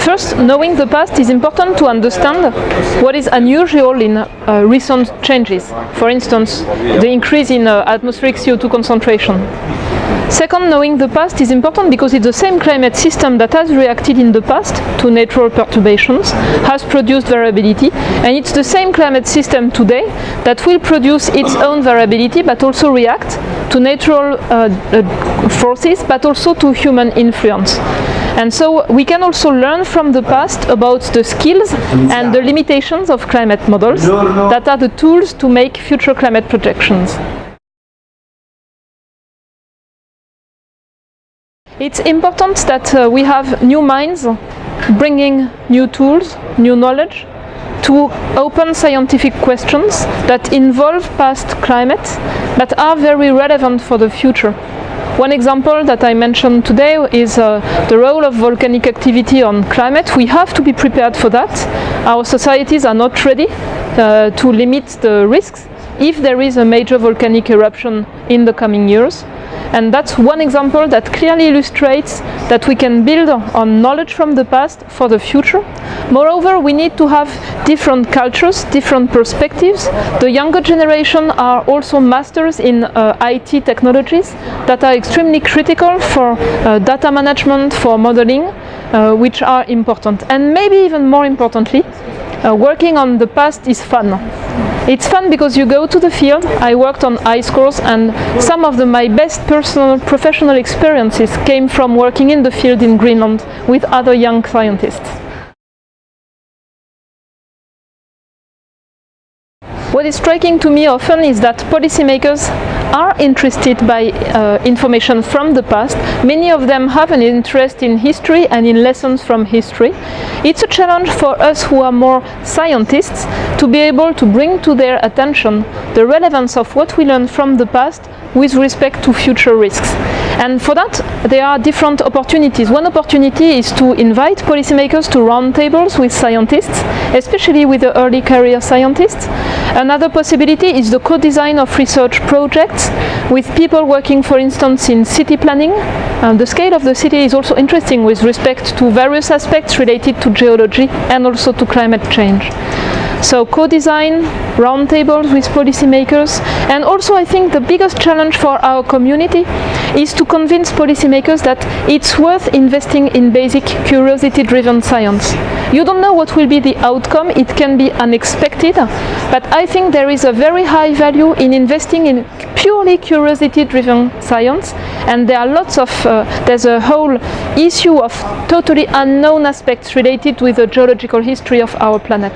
First, knowing the past is important to understand what is unusual in recent changes. For instance, the increase in atmospheric CO2 concentration. Second, knowing the past is important because it's the same climate system that has reacted in the past to natural perturbations, has produced variability, and it's the same climate system today that will produce its own variability but also react to natural forces but also to human influence. And so we can also learn from the past about the skills and the limitations of climate models that are the tools to make future climate projections. It's important that we have new minds bringing new tools, new knowledge to open scientific questions that involve past climate but are very relevant for the future. One example that I mentioned today is the role of volcanic activity on climate. We have to be prepared for that. Our societies are not ready to limit the risks if there is a major volcanic eruption in the coming years. And that's one example that clearly illustrates that we can build on knowledge from the past for the future. Moreover, we need to have different cultures, different perspectives. The younger generation are also masters in IT technologies that are extremely critical for data management, for modeling, which are important. And maybe even more importantly, working on the past is fun. It's fun because you go to the field. I worked on ice cores, and some of my best personal professional experiences came from working in the field in Greenland with other young scientists. What is striking to me often is that policymakers are interested by information from the past. Many of them have an interest in history and in lessons from history. It's a challenge for us who are more scientists to be able to bring to their attention the relevance of what we learned from the past with respect to future risks. And for that, there are different opportunities. One opportunity is to invite policymakers to roundtables with scientists, especially with the early career scientists. Another possibility is the co-design of research projects with people working, for instance, in city planning. The scale of the city is also interesting with respect to various aspects related to geology and also to climate change. So co-design, roundtables with policymakers, and also I think the biggest challenge for our community is to convince policymakers that it's worth investing in basic curiosity-driven science. You don't know what will be the outcome, it can be unexpected, but I think there is a very high value in investing in purely curiosity-driven science, and there are lots of, there's a whole issue of totally unknown aspects related with the geological history of our planet.